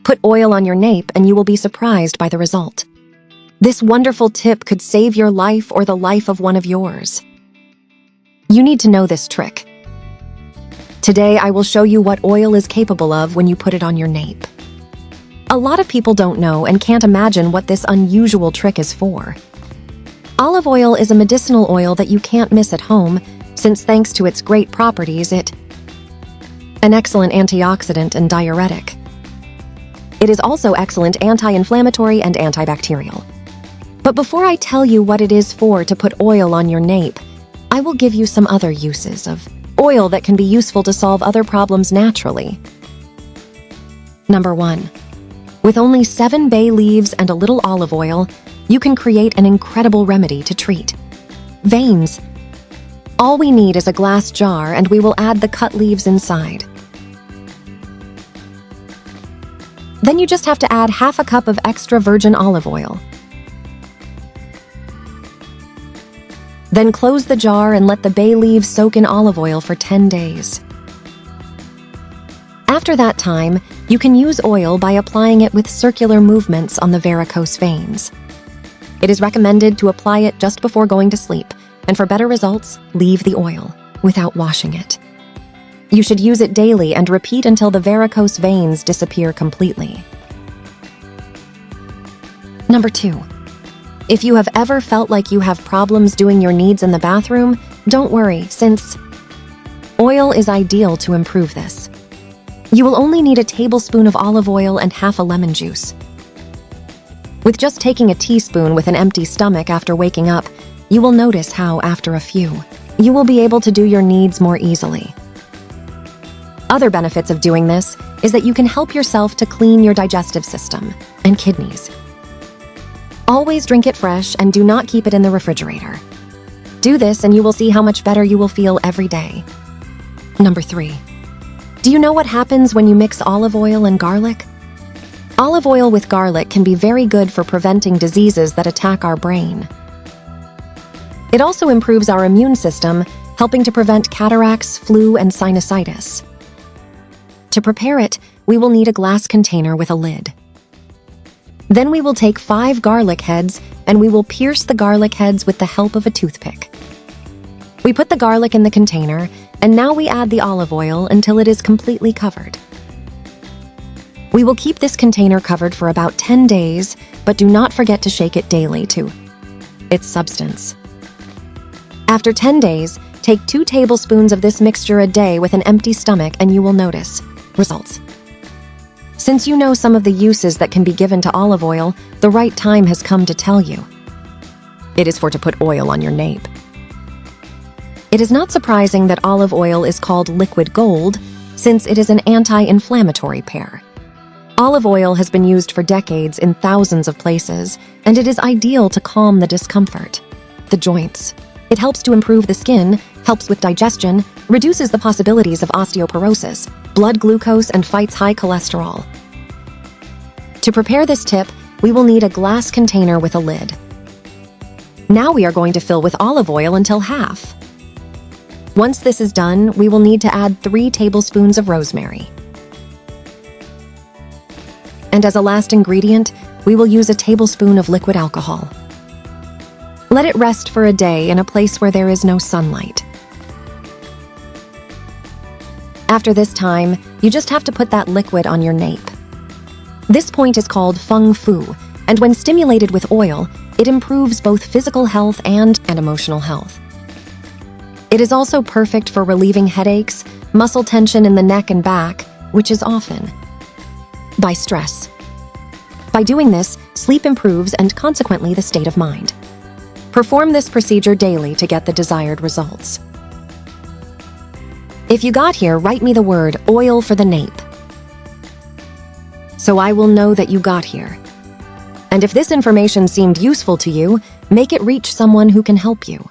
Put oil on your nape and you will be surprised by the result. This wonderful tip could save your life or the life of one of yours. You need to know this trick. Today, I will show you what oil is capable of when you put it on your nape. A lot of people don't know and can't imagine what this unusual trick is for. Olive oil is a medicinal oil that you can't miss at home, since thanks to its great properties, it's an excellent antioxidant and diuretic. It is also excellent anti-inflammatory and antibacterial. But before I tell you what it is for to put oil on your nape, I will give you some other uses of oil that can be useful to solve other problems naturally. Number 1. With only 7 bay leaves and a little olive oil, you can create an incredible remedy to treat veins. All we need is a glass jar and we will add the cut leaves inside. Then you just have to add half a cup of extra virgin olive oil. Then close the jar and let the bay leaves soak in olive oil for 10 days. After that time, you can use oil by applying it with circular movements on the varicose veins. It is recommended to apply it just before going to sleep, and for better results, leave the oil without washing it. You should use it daily and repeat until the varicose veins disappear completely. Number 2. If you have ever felt like you have problems doing your needs in the bathroom, don't worry, since oil is ideal to improve this. You will only need a tablespoon of olive oil and half a lemon juice. With just taking a teaspoon with an empty stomach after waking up, you will notice how, after a few, you will be able to do your needs more easily. Other benefits of doing this is that you can help yourself to clean your digestive system and kidneys. Always drink it fresh and do not keep it in the refrigerator. Do this and you will see how much better you will feel every day. Number 3. Do you know what happens when you mix olive oil and garlic? Olive oil with garlic can be very good for preventing diseases that attack our brain. It also improves our immune system, helping to prevent cataracts, flu, and sinusitis. To prepare it, we will need a glass container with a lid. Then we will take 5 garlic heads and we will pierce the garlic heads with the help of a toothpick. We put the garlic in the container and now we add the olive oil until it is completely covered. We will keep this container covered for about 10 days, but do not forget to shake it daily to its substance. After 10 days, take 2 tablespoons of this mixture a day with an empty stomach and you will notice results. Since you know some of the uses that can be given to olive oil, the right time has come to tell you. It is for to put oil on your nape. It is not surprising that olive oil is called liquid gold, since it is an anti-inflammatory pair. Olive oil has been used for decades in thousands of places, and it is ideal to calm the discomfort, the joints. It helps to improve the skin, helps with digestion, reduces the possibilities of osteoporosis, blood glucose, and fights high cholesterol. To prepare this tip, we will need a glass container with a lid. Now we are going to fill with olive oil until half. Once this is done, we will need to add 3 tablespoons of rosemary. And as a last ingredient, we will use a tablespoon of liquid alcohol. Let it rest for a day in a place where there is no sunlight. After this time, you just have to put that liquid on your nape. This point is called feng fu, and when stimulated with oil, it improves both physical health and emotional health. It is also perfect for relieving headaches, muscle tension in the neck and back, which is often by stress. By doing this, sleep improves and consequently the state of mind. Perform this procedure daily to get the desired results. If you got here, write me the word oil for the nape, so I will know that you got here. And if this information seemed useful to you, make it reach someone who can help you.